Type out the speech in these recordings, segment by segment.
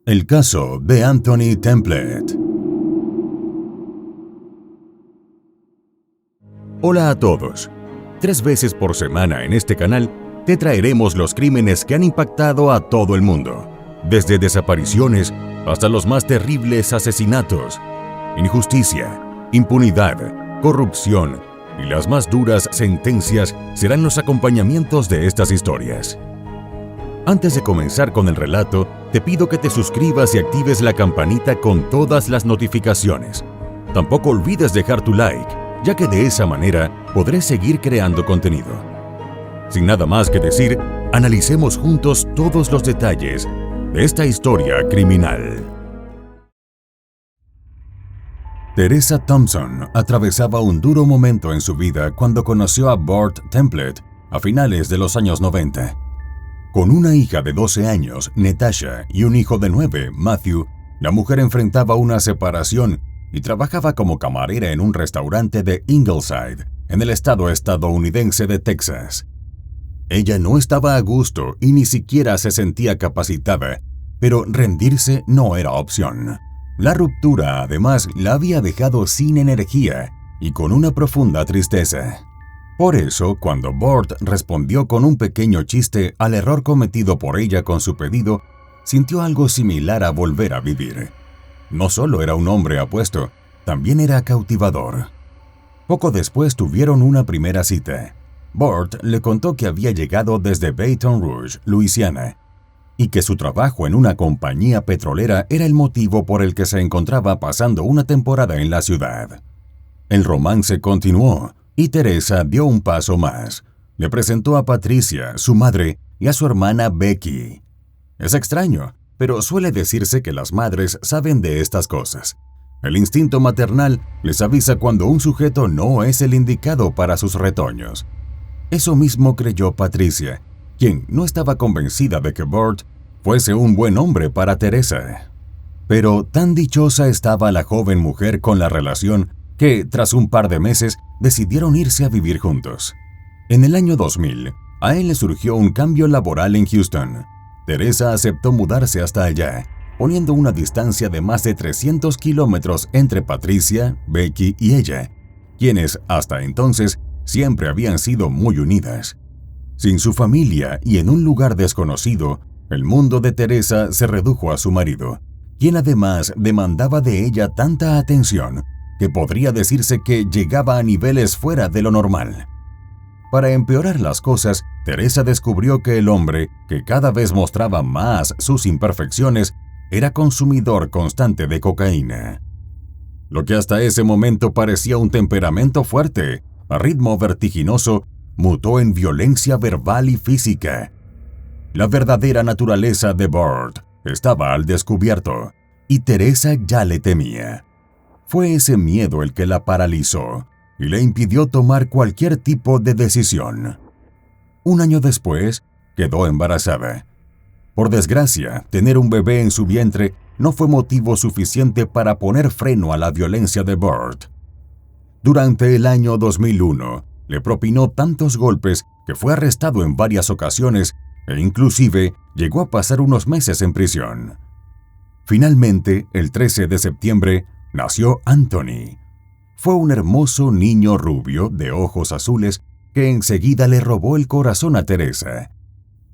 El caso de Anthony Templet. Hola a todos. 3 veces por semana en este canal te traeremos los crímenes que han impactado a todo el mundo, desde desapariciones hasta los más terribles asesinatos. Injusticia, impunidad, corrupción y las más duras sentencias serán los acompañamientos de estas historias. Antes de comenzar con el relato, te pido que te suscribas y actives la campanita con todas las notificaciones. Tampoco olvides dejar tu like, ya que de esa manera podré seguir creando contenido. Sin nada más que decir, analicemos juntos todos los detalles de esta historia criminal. Teresa Thompson atravesaba un duro momento en su vida cuando conoció a Burt Templet a finales de los años 90. Con una hija de 12 años, Natasha, y un hijo de 9, Matthew, la mujer enfrentaba una separación y trabajaba como camarera en un restaurante de Ingleside, en el estado estadounidense de Texas. Ella no estaba a gusto y ni siquiera se sentía capacitada, pero rendirse no era opción. La ruptura, además, la había dejado sin energía y con una profunda tristeza. Por eso, cuando Burt respondió con un pequeño chiste al error cometido por ella con su pedido, sintió algo similar a volver a vivir. No solo era un hombre apuesto, también era cautivador. Poco después tuvieron una primera cita. Burt le contó que había llegado desde Baton Rouge, Luisiana, y que su trabajo en una compañía petrolera era el motivo por el que se encontraba pasando una temporada en la ciudad. El romance continuó, y Teresa dio un paso más. Le presentó a Patricia, su madre, y a su hermana Becky. Es extraño, pero suele decirse que las madres saben de estas cosas. El instinto maternal les avisa cuando un sujeto no es el indicado para sus retoños. Eso mismo creyó Patricia, quien no estaba convencida de que Burt fuese un buen hombre para Teresa. Pero tan dichosa estaba la joven mujer con la relación que, tras un par de meses, decidieron irse a vivir juntos. En el año 2000, a él le surgió un cambio laboral en Houston. Teresa aceptó mudarse hasta allá, poniendo una distancia de más de 300 kilómetros entre Patricia, Becky y ella, quienes hasta entonces siempre habían sido muy unidas. Sin su familia y en un lugar desconocido, el mundo de Teresa se redujo a su marido, quien además demandaba de ella tanta atención que podría decirse que llegaba a niveles fuera de lo normal. Para empeorar las cosas, Teresa descubrió que el hombre, que cada vez mostraba más sus imperfecciones, era consumidor constante de cocaína. Lo que hasta ese momento parecía un temperamento fuerte, a ritmo vertiginoso, mutó en violencia verbal y física. La verdadera naturaleza de Burt estaba al descubierto, y Teresa ya le temía. Fue ese miedo el que la paralizó y le impidió tomar cualquier tipo de decisión. Un año después, quedó embarazada. Por desgracia, tener un bebé en su vientre no fue motivo suficiente para poner freno a la violencia de Burt. Durante el año 2001, le propinó tantos golpes que fue arrestado en varias ocasiones e inclusive llegó a pasar unos meses en prisión. Finalmente, el 13 de septiembre, nació Anthony. Fue un hermoso niño rubio de ojos azules que enseguida le robó el corazón a Teresa.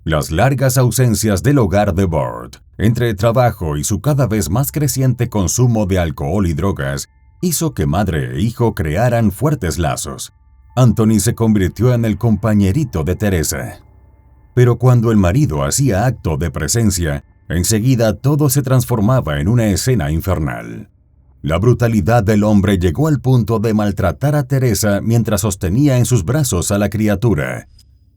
Las largas ausencias del hogar de Burt, entre trabajo y su cada vez más creciente consumo de alcohol y drogas, hizo que madre e hijo crearan fuertes lazos. Anthony se convirtió en el compañerito de Teresa. Pero cuando el marido hacía acto de presencia, enseguida todo se transformaba en una escena infernal. La brutalidad del hombre llegó al punto de maltratar a Teresa mientras sostenía en sus brazos a la criatura.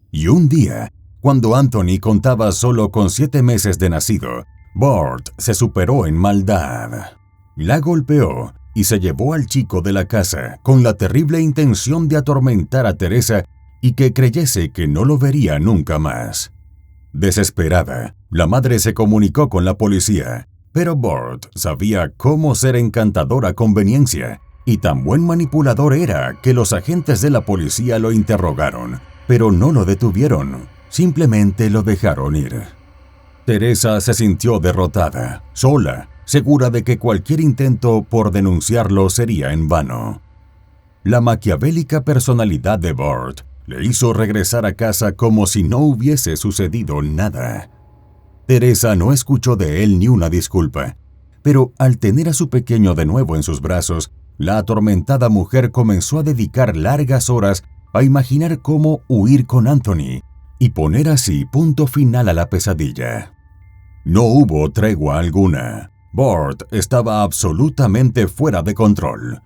Y un día, cuando Anthony contaba solo con 7 meses de nacido, Burt se superó en maldad. La golpeó y se llevó al chico de la casa con la terrible intención de atormentar a Teresa y que creyese que no lo vería nunca más. Desesperada, la madre se comunicó con la policía, pero Burt sabía cómo ser encantador a conveniencia, y tan buen manipulador era que los agentes de la policía lo interrogaron, pero no lo detuvieron, simplemente lo dejaron ir. Teresa se sintió derrotada, sola, segura de que cualquier intento por denunciarlo sería en vano. La maquiavélica personalidad de Bart le hizo regresar a casa como si no hubiese sucedido nada. Teresa no escuchó de él ni una disculpa, pero al tener a su pequeño de nuevo en sus brazos, la atormentada mujer comenzó a dedicar largas horas a imaginar cómo huir con Anthony y poner así punto final a la pesadilla. No hubo tregua alguna. Bart estaba absolutamente fuera de control.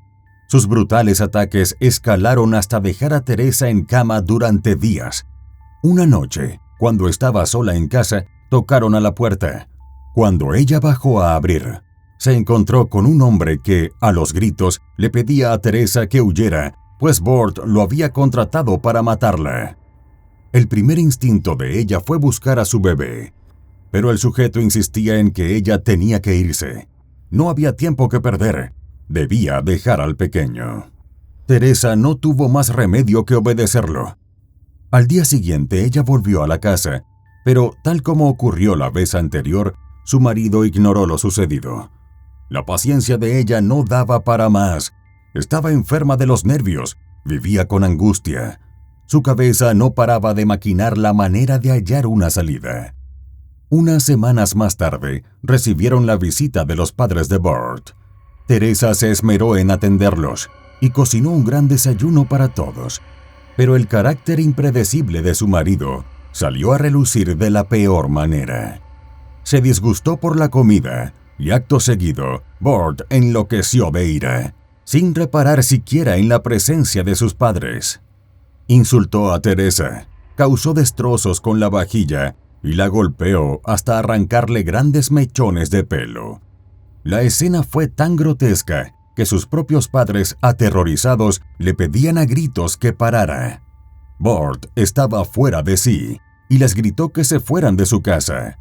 Sus brutales ataques escalaron hasta dejar a Teresa en cama durante días. Una noche, cuando estaba sola en casa, tocaron a la puerta. Cuando ella bajó a abrir, se encontró con un hombre que, a los gritos, le pedía a Teresa que huyera, pues Bart lo había contratado para matarla. El primer instinto de ella fue buscar a su bebé, pero el sujeto insistía en que ella tenía que irse. No había tiempo que perder. Debía dejar al pequeño. Teresa no tuvo más remedio que obedecerlo. Al día siguiente ella volvió a la casa, pero tal como ocurrió la vez anterior, su marido ignoró lo sucedido. La paciencia de ella no daba para más. Estaba enferma de los nervios, vivía con angustia. Su cabeza no paraba de maquinar la manera de hallar una salida. Unas semanas más tarde, recibieron la visita de los padres de Bart. Teresa se esmeró en atenderlos y cocinó un gran desayuno para todos, pero el carácter impredecible de su marido salió a relucir de la peor manera. Se disgustó por la comida y acto seguido, Bart enloqueció de ira, sin reparar siquiera en la presencia de sus padres. Insultó a Teresa, causó destrozos con la vajilla y la golpeó hasta arrancarle grandes mechones de pelo. La escena fue tan grotesca que sus propios padres, aterrorizados, le pedían a gritos que parara. Bart estaba fuera de sí y les gritó que se fueran de su casa.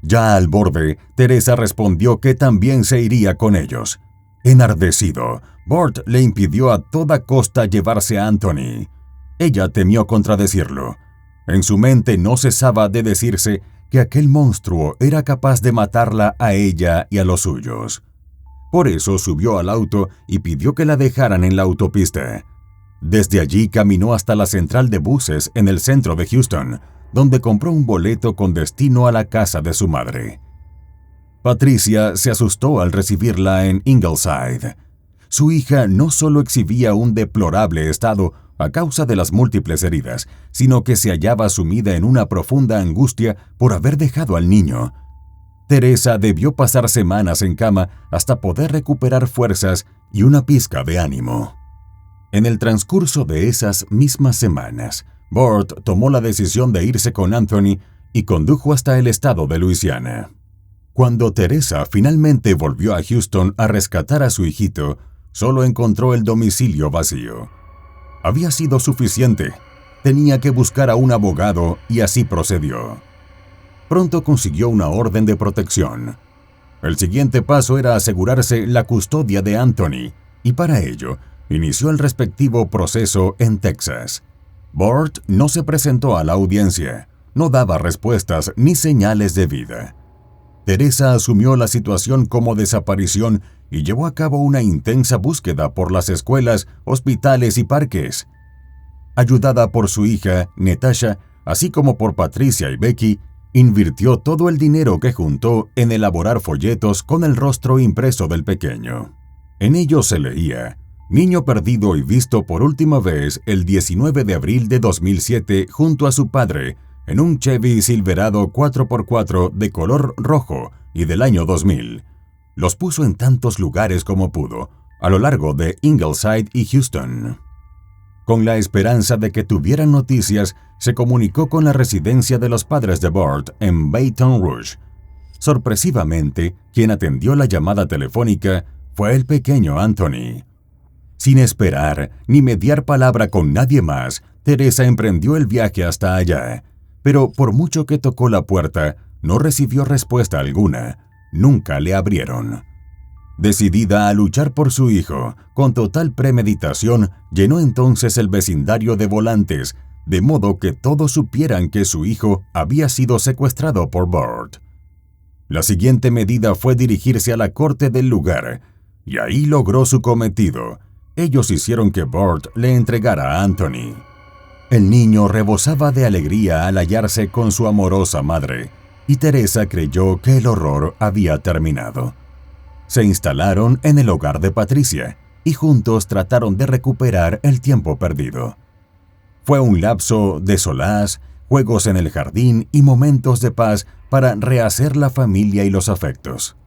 Ya al borde, Teresa respondió que también se iría con ellos. Enardecido, Bart le impidió a toda costa llevarse a Anthony. Ella temió contradecirlo. En su mente no cesaba de decirse que aquel monstruo era capaz de matarla a ella y a los suyos. Por eso subió al auto y pidió que la dejaran en la autopista. Desde allí caminó hasta la central de buses en el centro de Houston, donde compró un boleto con destino a la casa de su madre. Patricia se asustó al recibirla en Ingleside. Su hija no solo exhibía un deplorable estado a causa de las múltiples heridas, sino que se hallaba sumida en una profunda angustia por haber dejado al niño. Teresa debió pasar semanas en cama hasta poder recuperar fuerzas y una pizca de ánimo. En el transcurso de esas mismas semanas, Bart tomó la decisión de irse con Anthony y condujo hasta el estado de Luisiana. Cuando Teresa finalmente volvió a Houston a rescatar a su hijito, solo encontró el domicilio vacío. Había sido suficiente. Tenía que buscar a un abogado y así procedió. Pronto consiguió una orden de protección. El siguiente paso era asegurarse la custodia de Anthony y para ello inició el respectivo proceso en Texas. Bart no se presentó a la audiencia, no daba respuestas ni señales de vida. Teresa asumió la situación como desaparición y llevó a cabo una intensa búsqueda por las escuelas, hospitales y parques. Ayudada por su hija, Natasha, así como por Patricia y Becky, invirtió todo el dinero que juntó en elaborar folletos con el rostro impreso del pequeño. En ellos se leía: niño perdido y visto por última vez el 19 de abril de 2007 junto a su padre, en un Chevy Silverado 4x4 de color rojo y del año 2000. Los puso en tantos lugares como pudo, a lo largo de Ingleside y Houston. Con la esperanza de que tuvieran noticias, se comunicó con la residencia de los padres de Bart en Baton Rouge. Sorpresivamente, quien atendió la llamada telefónica fue el pequeño Anthony. Sin esperar ni mediar palabra con nadie más, Teresa emprendió el viaje hasta allá. Pero por mucho que tocó la puerta, no recibió respuesta alguna. Nunca le abrieron. Decidida a luchar por su hijo, con total premeditación, llenó entonces el vecindario de volantes, de modo que todos supieran que su hijo había sido secuestrado por Bart. La siguiente medida fue dirigirse a la corte del lugar, y ahí logró su cometido. Ellos hicieron que Burt le entregara a Anthony. El niño rebosaba de alegría al hallarse con su amorosa madre, y Teresa creyó que el horror había terminado. Se instalaron en el hogar de Patricia, y juntos trataron de recuperar el tiempo perdido. Fue un lapso de solaz, juegos en el jardín y momentos de paz para rehacer la familia y los afectos.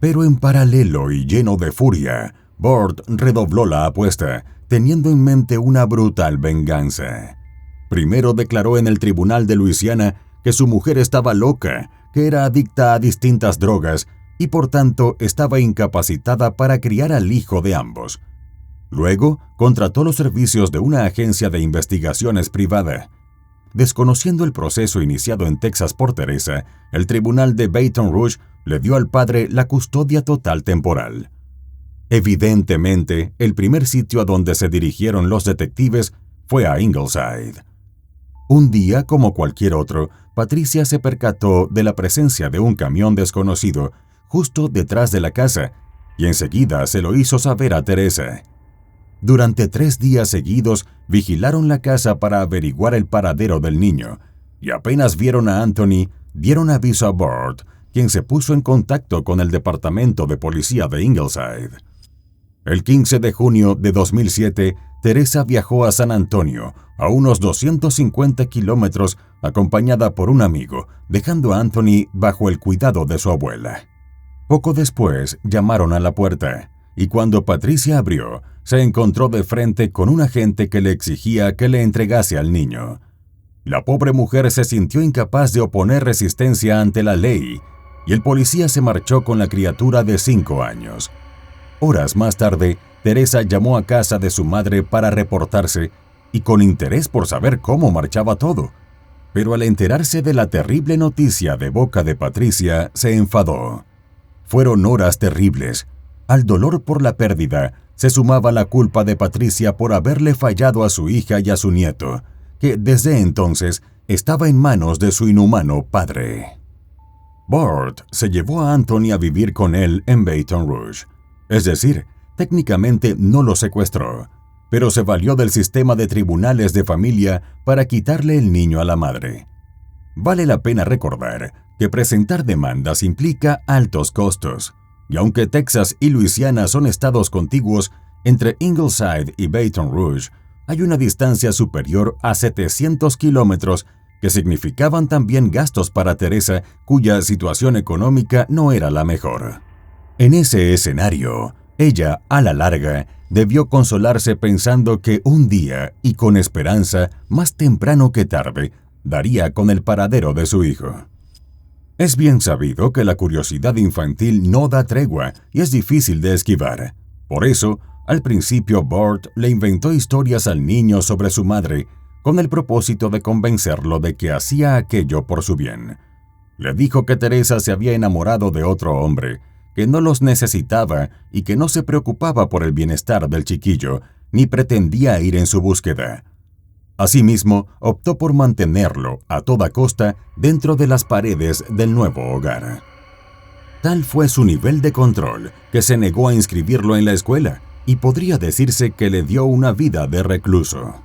Pero en paralelo y lleno de furia, Burt redobló la apuesta, teniendo en mente una brutal venganza. Primero declaró en el tribunal de Luisiana que su mujer estaba loca, que era adicta a distintas drogas y por tanto estaba incapacitada para criar al hijo de ambos. Luego, contrató los servicios de una agencia de investigaciones privada. Desconociendo el proceso iniciado en Texas por Teresa, el tribunal de Baton Rouge le dio al padre la custodia total temporal. Evidentemente, el primer sitio a donde se dirigieron los detectives fue a Ingleside. Un día, como cualquier otro, Patricia se percató de la presencia de un camión desconocido justo detrás de la casa y enseguida se lo hizo saber a Teresa. Durante 3 días seguidos vigilaron la casa para averiguar el paradero del niño, y apenas vieron a Anthony, dieron aviso a Burt, quien se puso en contacto con el departamento de policía de Ingleside. El 15 de junio de 2007, Teresa viajó a San Antonio, a unos 250 kilómetros, acompañada por un amigo, dejando a Anthony bajo el cuidado de su abuela. Poco después llamaron a la puerta, y cuando Patricia abrió, se encontró de frente con un agente que le exigía que le entregase al niño. La pobre mujer se sintió incapaz de oponer resistencia ante la ley, y el policía se marchó con la criatura de 5 años. Horas más tarde, Teresa llamó a casa de su madre para reportarse y con interés por saber cómo marchaba todo. Pero al enterarse de la terrible noticia de boca de Patricia, se enfadó. Fueron horas terribles. Al dolor por la pérdida, se sumaba la culpa de Patricia por haberle fallado a su hija y a su nieto, que desde entonces estaba en manos de su inhumano padre. Burt se llevó a Anthony a vivir con él en Baton Rouge. Es decir, técnicamente no lo secuestró, pero se valió del sistema de tribunales de familia para quitarle el niño a la madre. Vale la pena recordar que presentar demandas implica altos costos, y aunque Texas y Luisiana son estados contiguos, entre Ingleside y Baton Rouge hay una distancia superior a 700 kilómetros que significaban también gastos para Teresa, cuya situación económica no era la mejor. En ese escenario, ella, a la larga, debió consolarse pensando que un día, y con esperanza, más temprano que tarde, daría con el paradero de su hijo. Es bien sabido que la curiosidad infantil no da tregua y es difícil de esquivar. Por eso, al principio Burt le inventó historias al niño sobre su madre, con el propósito de convencerlo de que hacía aquello por su bien. Le dijo que Teresa se había enamorado de otro hombre, que no los necesitaba y que no se preocupaba por el bienestar del chiquillo, ni pretendía ir en su búsqueda. Asimismo, optó por mantenerlo, a toda costa, dentro de las paredes del nuevo hogar. Tal fue su nivel de control que se negó a inscribirlo en la escuela, y podría decirse que le dio una vida de recluso.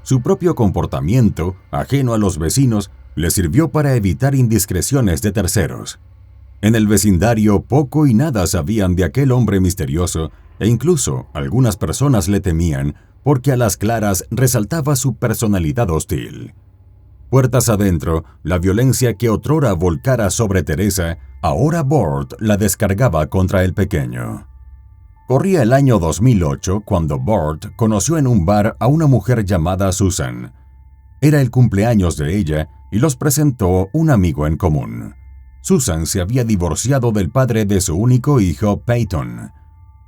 Su propio comportamiento, ajeno a los vecinos, le sirvió para evitar indiscreciones de terceros. En el vecindario poco y nada sabían de aquel hombre misterioso, e incluso algunas personas le temían porque a las claras resaltaba su personalidad hostil. Puertas adentro, la violencia que otrora volcara sobre Teresa, ahora Burt la descargaba contra el pequeño. Corría el año 2008 cuando Burt conoció en un bar a una mujer llamada Susan. Era el cumpleaños de ella y los presentó un amigo en común. Susan se había divorciado del padre de su único hijo, Peyton.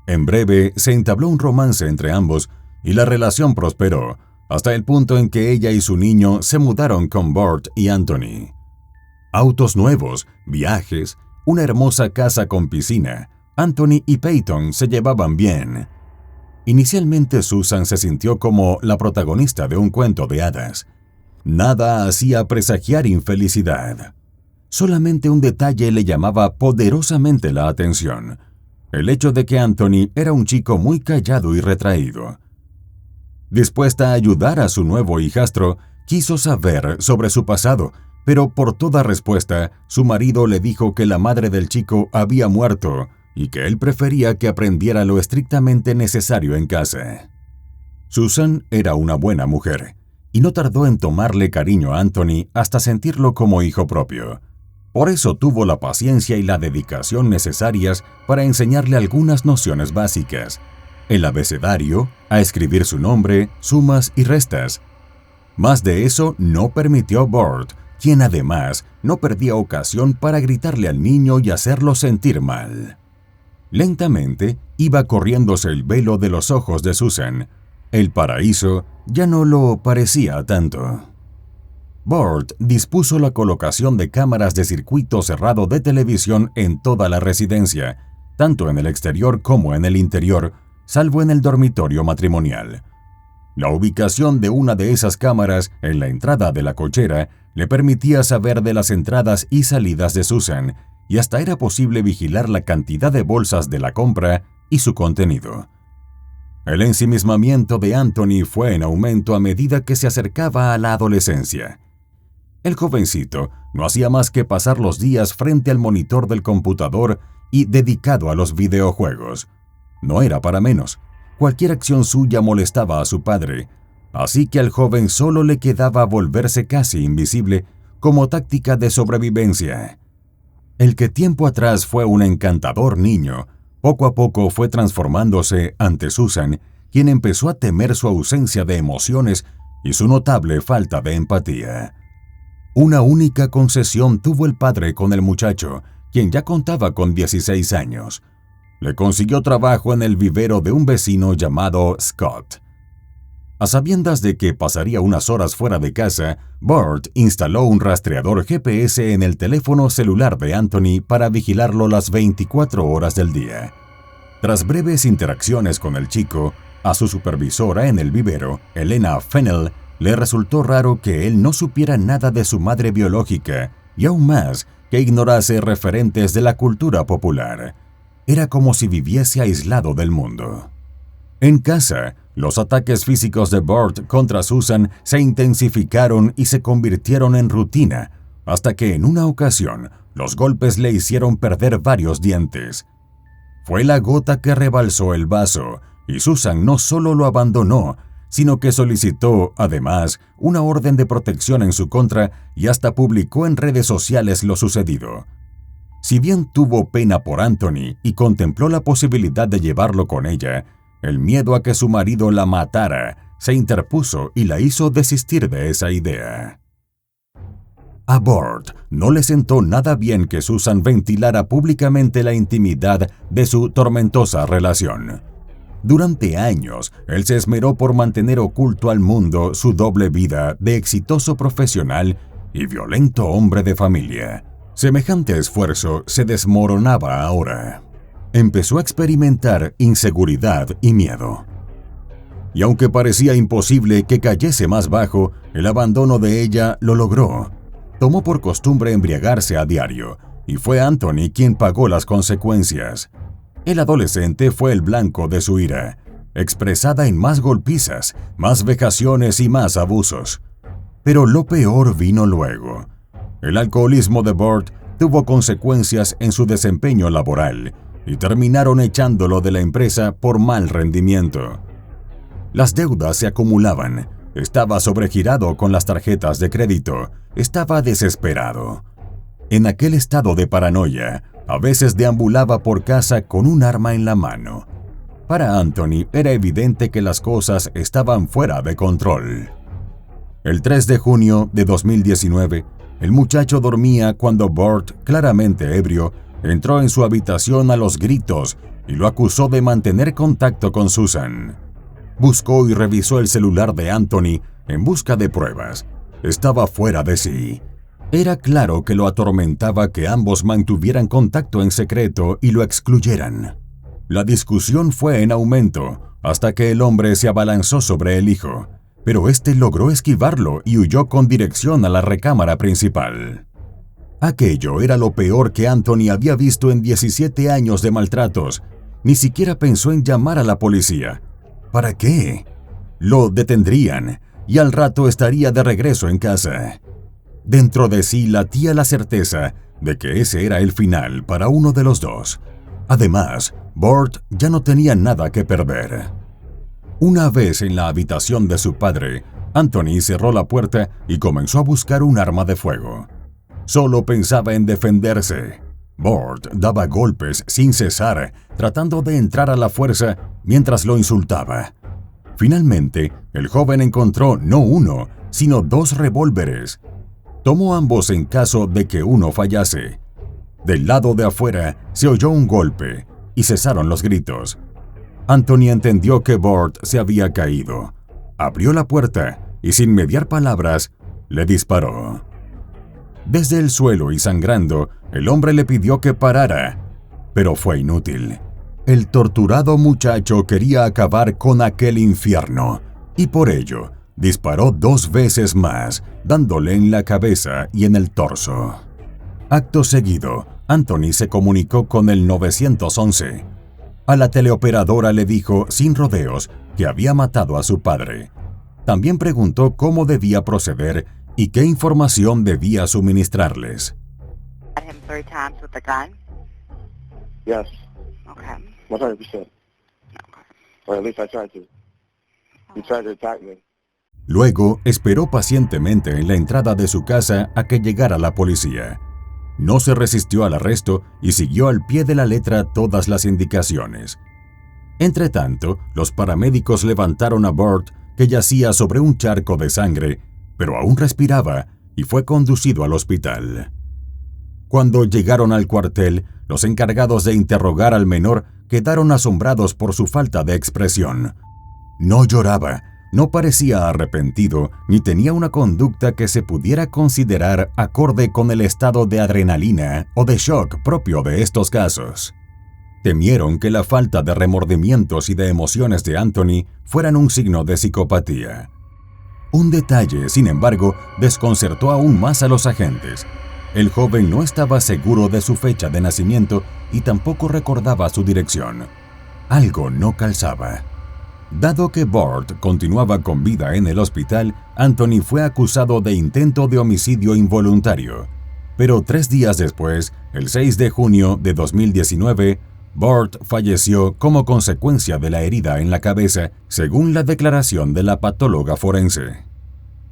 En breve se entabló un romance entre ambos y la relación prosperó, hasta el punto en que ella y su niño se mudaron con Burt y Anthony. Autos nuevos, viajes, una hermosa casa con piscina. Anthony y Peyton se llevaban bien. Inicialmente Susan se sintió como la protagonista de un cuento de hadas. Nada hacía presagiar infelicidad. Solamente un detalle le llamaba poderosamente la atención: el hecho de que Anthony era un chico muy callado y retraído. Dispuesta a ayudar a su nuevo hijastro, quiso saber sobre su pasado, pero por toda respuesta, su marido le dijo que la madre del chico había muerto y que él prefería que aprendiera lo estrictamente necesario en casa. Susan era una buena mujer, y no tardó en tomarle cariño a Anthony hasta sentirlo como hijo propio. Por eso tuvo la paciencia y la dedicación necesarias para enseñarle algunas nociones básicas: el abecedario, a escribir su nombre, sumas y restas. Más de eso no permitió Burt, quien además no perdía ocasión para gritarle al niño y hacerlo sentir mal. Lentamente iba corriéndose el velo de los ojos de Susan. El paraíso ya no lo parecía tanto. Burt dispuso la colocación de cámaras de circuito cerrado de televisión en toda la residencia, tanto en el exterior como en el interior, salvo en el dormitorio matrimonial. La ubicación de una de esas cámaras en la entrada de la cochera le permitía saber de las entradas y salidas de Susan, y hasta era posible vigilar la cantidad de bolsas de la compra y su contenido. El ensimismamiento de Anthony fue en aumento a medida que se acercaba a la adolescencia. El jovencito no hacía más que pasar los días frente al monitor del computador y dedicado a los videojuegos. No era para menos. Cualquier acción suya molestaba a su padre, así que al joven solo le quedaba volverse casi invisible como táctica de sobrevivencia. El que tiempo atrás fue un encantador niño, poco a poco fue transformándose ante Susan, quien empezó a temer su ausencia de emociones y su notable falta de empatía. Una única concesión tuvo el padre con el muchacho, quien ya contaba con 16 años. Le consiguió trabajo en el vivero de un vecino llamado Scott. A sabiendas de que pasaría unas horas fuera de casa, Burt instaló un rastreador GPS en el teléfono celular de Anthony para vigilarlo las 24 horas del día. Tras breves interacciones con el chico, a su supervisora en el vivero, Elena Fennell, le resultó raro que él no supiera nada de su madre biológica y aún más que ignorase referentes de la cultura popular. Era como si viviese aislado del mundo. En casa, los ataques físicos de Burt contra Susan se intensificaron y se convirtieron en rutina, hasta que en una ocasión los golpes le hicieron perder varios dientes. Fue la gota que rebalsó el vaso, y Susan no solo lo abandonó, sino que solicitó, además, una orden de protección en su contra y hasta publicó en redes sociales lo sucedido. Si bien tuvo pena por Anthony y contempló la posibilidad de llevarlo con ella, el miedo a que su marido la matara se interpuso y la hizo desistir de esa idea. A Burt no le sentó nada bien que Susan ventilara públicamente la intimidad de su tormentosa relación. Durante años, él se esmeró por mantener oculto al mundo su doble vida de exitoso profesional y violento hombre de familia. Semejante esfuerzo se desmoronaba ahora. Empezó a experimentar inseguridad y miedo. Y aunque parecía imposible que cayese más bajo, el abandono de ella lo logró. Tomó por costumbre embriagarse a diario, y fue Anthony quien pagó las consecuencias. El adolescente fue el blanco de su ira, expresada en más golpizas, más vejaciones y más abusos. Pero lo peor vino luego. El alcoholismo de Burt tuvo consecuencias en su desempeño laboral y terminaron echándolo de la empresa por mal rendimiento. Las deudas se acumulaban, estaba sobregirado con las tarjetas de crédito, estaba desesperado. En aquel estado de paranoia, a veces deambulaba por casa con un arma en la mano. Para Anthony era evidente que las cosas estaban fuera de control. El 3 de junio de 2019, el muchacho dormía cuando Burt, claramente ebrio, entró en su habitación a los gritos y lo acusó de mantener contacto con Susan. Buscó y revisó el celular de Anthony en busca de pruebas. Estaba fuera de sí. Era claro que lo atormentaba que ambos mantuvieran contacto en secreto y lo excluyeran. La discusión fue en aumento hasta que el hombre se abalanzó sobre el hijo, pero este logró esquivarlo y huyó con dirección a la recámara principal. Aquello era lo peor que Anthony había visto en 17 años de maltratos. Ni siquiera pensó en llamar a la policía. ¿Para qué? Lo detendrían y al rato estaría de regreso en casa. Dentro de sí latía la certeza de que ese era el final para uno de los dos. Además, Burt ya no tenía nada que perder. Una vez en la habitación de su padre, Anthony cerró la puerta y comenzó a buscar un arma de fuego. Solo pensaba en defenderse. Burt daba golpes sin cesar, tratando de entrar a la fuerza mientras lo insultaba. Finalmente, el joven encontró no uno, sino 2 revólveres. Tomó ambos en caso de que uno fallase. Del lado de afuera se oyó un golpe y cesaron los gritos. Anthony entendió que Burt se había caído. Abrió la puerta y sin mediar palabras, le disparó. Desde el suelo y sangrando, el hombre le pidió que parara, pero fue inútil. El torturado muchacho quería acabar con aquel infierno, y por ello disparó 2 veces más, dándole en la cabeza y en el torso. Acto seguido, Anthony se comunicó con el 911. A la teleoperadora le dijo, sin rodeos, que había matado a su padre. También preguntó cómo debía proceder y qué información debía suministrarles. Yes. Okay. 100%. Or at least I tried to. He tried to attack me. Luego esperó pacientemente en la entrada de su casa a que llegara la policía. No se resistió al arresto y siguió al pie de la letra todas las indicaciones. Entretanto, los paramédicos levantaron a Burt, que yacía sobre un charco de sangre, pero aún respiraba, y fue conducido al hospital. Cuando llegaron al cuartel, los encargados de interrogar al menor quedaron asombrados por su falta de expresión. No lloraba, no parecía arrepentido, ni tenía una conducta que se pudiera considerar acorde con el estado de adrenalina o de shock propio de estos casos. Temieron que la falta de remordimientos y de emociones de Anthony fueran un signo de psicopatía. Un detalle, sin embargo, desconcertó aún más a los agentes. El joven no estaba seguro de su fecha de nacimiento y tampoco recordaba su dirección. Algo no calzaba. Dado que Burt continuaba con vida en el hospital, Anthony fue acusado de intento de homicidio involuntario. Pero 3 días después, el 6 de junio de 2019, Burt falleció como consecuencia de la herida en la cabeza, según la declaración de la patóloga forense.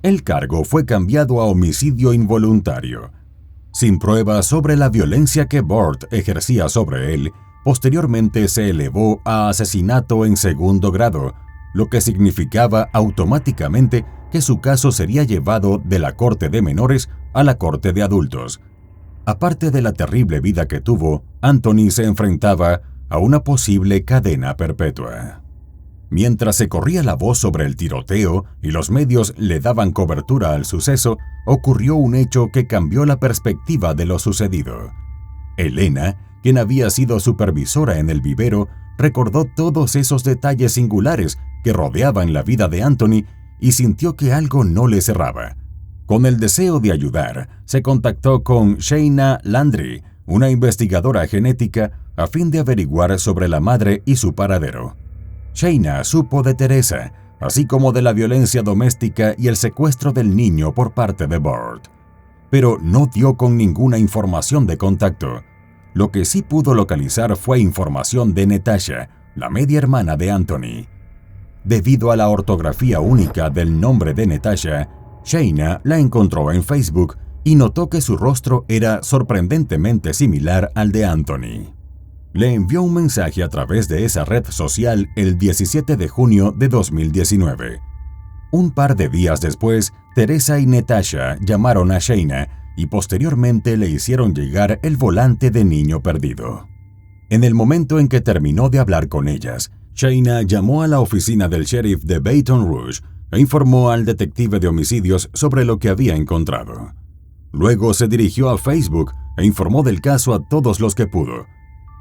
El cargo fue cambiado a homicidio involuntario. Sin pruebas sobre la violencia que Burt ejercía sobre él, posteriormente se elevó a asesinato en segundo grado, lo que significaba automáticamente que su caso sería llevado de la corte de menores a la corte de adultos. Aparte de la terrible vida que tuvo, Anthony se enfrentaba a una posible cadena perpetua. Mientras se corría la voz sobre el tiroteo y los medios le daban cobertura al suceso, ocurrió un hecho que cambió la perspectiva de lo sucedido. Elena, quien había sido supervisora en el vivero, recordó todos esos detalles singulares que rodeaban la vida de Anthony y sintió que algo no le cerraba. Con el deseo de ayudar, se contactó con Shayna Landry, una investigadora genética, a fin de averiguar sobre la madre y su paradero. Shayna supo de Teresa, así como de la violencia doméstica y el secuestro del niño por parte de Burt. Pero no dio con ninguna información de contacto. Lo que sí pudo localizar fue información de Natasha, la media hermana de Anthony. Debido a la ortografía única del nombre de Natasha, Shayna la encontró en Facebook y notó que su rostro era sorprendentemente similar al de Anthony. Le envió un mensaje a través de esa red social el 17 de junio de 2019. Un par de días después, Teresa y Natasha llamaron a Shayna y posteriormente le hicieron llegar el volante de niño perdido. En el momento en que terminó de hablar con ellas, Shayna llamó a la oficina del sheriff de Baton Rouge e informó al detective de homicidios sobre lo que había encontrado. Luego se dirigió a Facebook e informó del caso a todos los que pudo.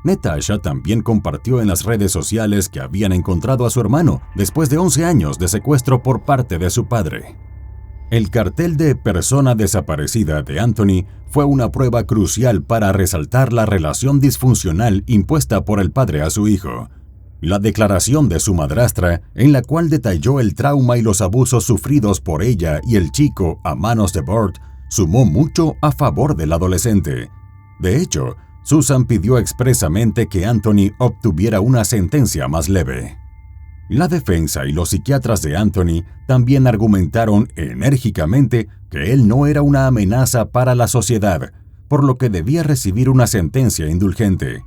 Natasha también compartió en las redes sociales que habían encontrado a su hermano después de 11 años de secuestro por parte de su padre. El cartel de persona desaparecida de Anthony fue una prueba crucial para resaltar la relación disfuncional impuesta por el padre a su hijo. La declaración de su madrastra, en la cual detalló el trauma y los abusos sufridos por ella y el chico a manos de Burt, sumó mucho a favor del adolescente. De hecho, Susan pidió expresamente que Anthony obtuviera una sentencia más leve. La defensa y los psiquiatras de Anthony también argumentaron enérgicamente que él no era una amenaza para la sociedad, por lo que debía recibir una sentencia indulgente.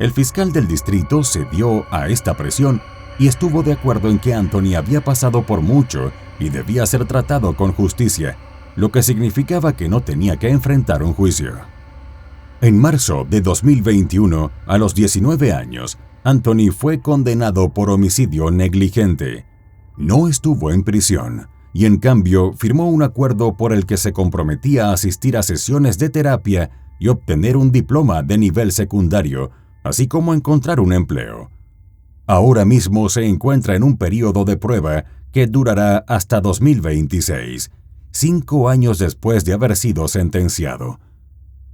El fiscal del distrito cedió a esta presión y estuvo de acuerdo en que Anthony había pasado por mucho y debía ser tratado con justicia, lo que significaba que no tenía que enfrentar un juicio. En marzo de 2021, a los 19 años, Anthony fue condenado por homicidio negligente. No estuvo en prisión y, en cambio, firmó un acuerdo por el que se comprometía a asistir a sesiones de terapia y obtener un diploma de nivel secundario, así como encontrar un empleo. Ahora mismo se encuentra en un periodo de prueba que durará hasta 2026, 5 años después de haber sido sentenciado.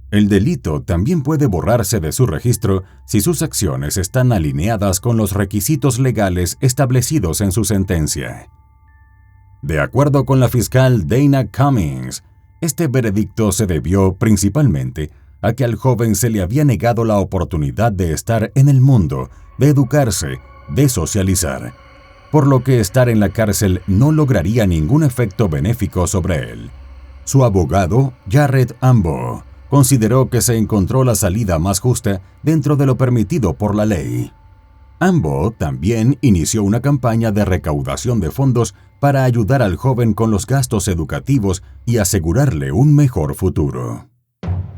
El delito también puede borrarse de su registro si sus acciones están alineadas con los requisitos legales establecidos en su sentencia. De acuerdo con la fiscal Dana Cummings, este veredicto se debió principalmente a que al joven se le había negado la oportunidad de estar en el mundo, de educarse, de socializar, por lo que estar en la cárcel no lograría ningún efecto benéfico sobre él. Su abogado, Jared Ambo, consideró que se encontró la salida más justa dentro de lo permitido por la ley. Ambo también inició una campaña de recaudación de fondos para ayudar al joven con los gastos educativos y asegurarle un mejor futuro.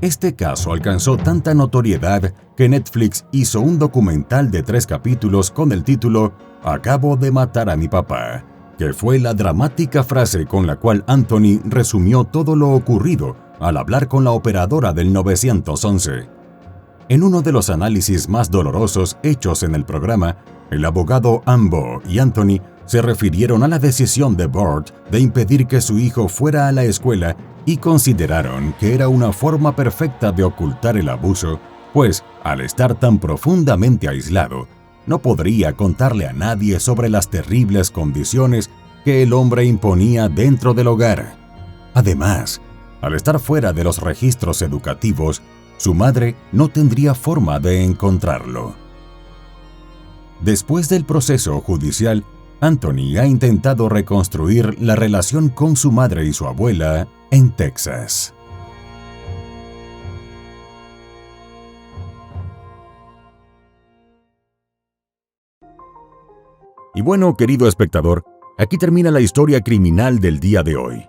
Este caso alcanzó tanta notoriedad que Netflix hizo un documental de 3 capítulos con el título "Acabo de matar a mi papá", que fue la dramática frase con la cual Anthony resumió todo lo ocurrido al hablar con la operadora del 911. En uno de los análisis más dolorosos hechos en el programa, el abogado Ambo y Anthony se refirieron a la decisión de Burt de impedir que su hijo fuera a la escuela y consideraron que era una forma perfecta de ocultar el abuso, pues, al estar tan profundamente aislado, no podría contarle a nadie sobre las terribles condiciones que el hombre imponía dentro del hogar. Además, al estar fuera de los registros educativos, su madre no tendría forma de encontrarlo. Después del proceso judicial, Anthony ha intentado reconstruir la relación con su madre y su abuela en Texas. Y bueno, querido espectador, aquí termina la historia criminal del día de hoy.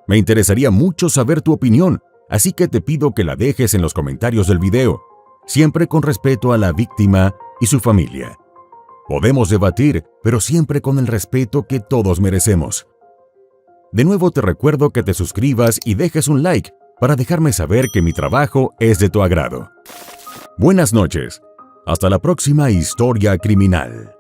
Me interesaría mucho saber tu opinión, así que te pido que la dejes en los comentarios del video, siempre con respeto a la víctima y su familia. Podemos debatir, pero siempre con el respeto que todos merecemos. De nuevo te recuerdo que te suscribas y dejes un like para dejarme saber que mi trabajo es de tu agrado. Buenas noches. Hasta la próxima historia criminal.